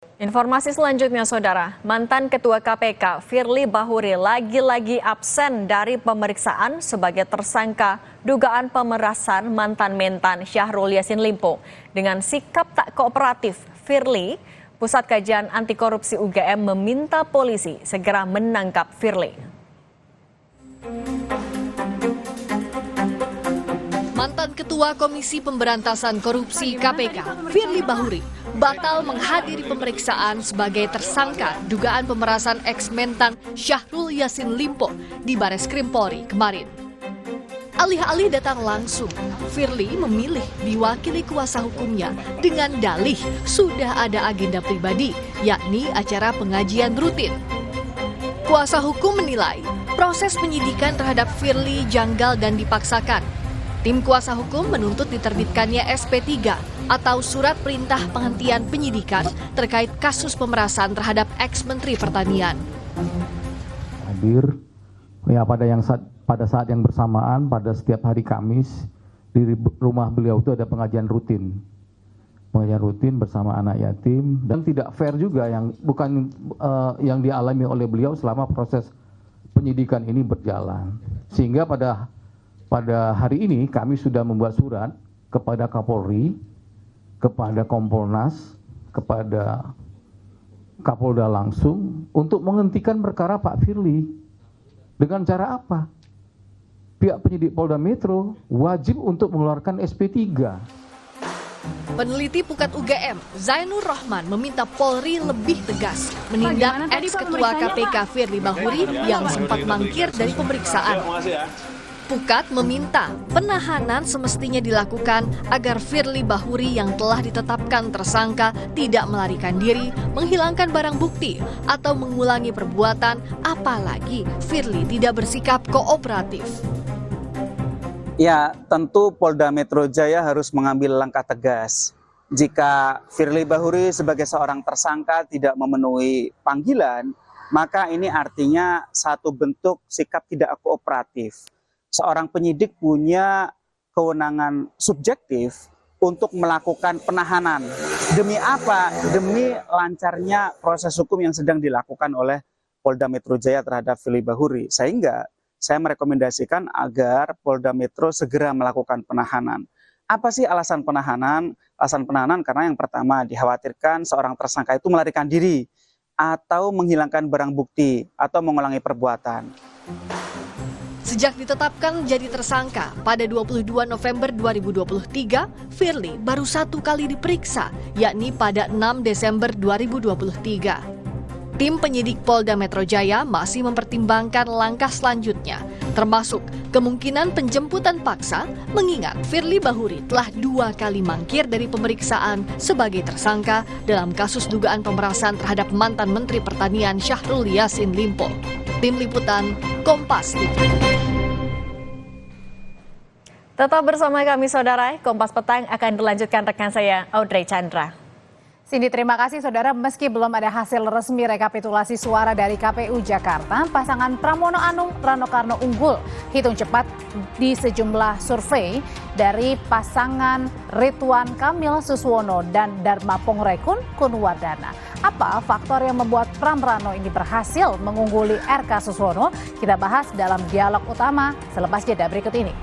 Informasi selanjutnya, Saudara. Mantan Ketua KPK Firly Bahuri lagi-lagi absen dari pemeriksaan sebagai tersangka dugaan pemerasan mantan Mentan Syahrul Yassin Limpo. Dengan sikap tak kooperatif, Firly, Pusat Kajian Anti Korupsi UGM meminta polisi segera menangkap Firly. Mantan Ketua Komisi Pemberantasan Korupsi KPK, Firly Bahuri, batal menghadiri pemeriksaan sebagai tersangka dugaan pemerasan ex-Mentan Syahrul Yassin Limpo di Bareskrim Polri kemarin. Alih-alih datang langsung, Firly memilih diwakili kuasa hukumnya dengan dalih sudah ada agenda pribadi, yakni acara pengajian rutin. Kuasa hukum menilai proses penyidikan terhadap Firly janggal dan dipaksakan. Tim kuasa hukum menuntut diterbitkannya SP3 atau surat perintah penghentian penyidikan terkait kasus pemerasan terhadap ex-Menteri Pertanian. Hadir ya pada saat yang bersamaan pada setiap hari Kamis di rumah beliau itu ada pengajian rutin bersama anak yatim, dan tidak fair juga yang yang dialami oleh beliau selama proses penyidikan ini berjalan, sehingga pada hari ini kami sudah membuat surat kepada Kapolri, kepada Kompolnas, kepada Kapolda langsung untuk menghentikan perkara Pak Firly. Dengan cara apa? Pihak penyidik Polda Metro wajib untuk mengeluarkan SP3. Peneliti Pukat UGM, Zainur Rahman, meminta Polri lebih tegas menindak ex-ketua KPK Firly Bahuri yang sempat mangkir dari pemeriksaan. Pukat meminta penahanan semestinya dilakukan agar Firly Bahuri yang telah ditetapkan tersangka tidak melarikan diri, menghilangkan barang bukti, atau mengulangi perbuatan, apalagi Firly tidak bersikap kooperatif. Ya, tentu Polda Metro Jaya harus mengambil langkah tegas. Jika Firly Bahuri sebagai seorang tersangka tidak memenuhi panggilan, maka ini artinya satu bentuk sikap tidak kooperatif. Seorang penyidik punya kewenangan subjektif untuk melakukan penahanan. Demi apa? Demi lancarnya proses hukum yang sedang dilakukan oleh Polda Metro Jaya terhadap Firly Bahuri. Sehingga saya merekomendasikan agar Polda Metro segera melakukan penahanan. Apa sih alasan penahanan? Alasan penahanan karena yang pertama dikhawatirkan seorang tersangka itu melarikan diri atau menghilangkan barang bukti atau mengulangi perbuatan. Sejak ditetapkan jadi tersangka pada 22 November 2023, Firly baru satu kali diperiksa, yakni pada 6 Desember 2023. Tim penyidik Polda Metro Jaya masih mempertimbangkan langkah selanjutnya, termasuk kemungkinan penjemputan paksa, mengingat Firly Bahuri telah 2 kali mangkir dari pemeriksaan sebagai tersangka dalam kasus dugaan pemerasan terhadap mantan Menteri Pertanian Syahrul Yassin Limpo. Tim Liputan, Kompas TV. Tetap bersama kami, Saudara. Kompas Petang akan dilanjutkan rekan saya, Audrey Chandra. Cindy, terima kasih Saudara. Meski belum ada hasil resmi rekapitulasi suara dari KPU Jakarta, pasangan Pramono Anung Rano Karno unggul hitung cepat di sejumlah survei dari pasangan Ridwan Kamil Suswono dan Dharma Pongrekun Kunwardana. Apa faktor yang membuat Pram Rano ini berhasil mengungguli RK Suswono? Kita bahas dalam dialog utama selepas jeda berikut ini.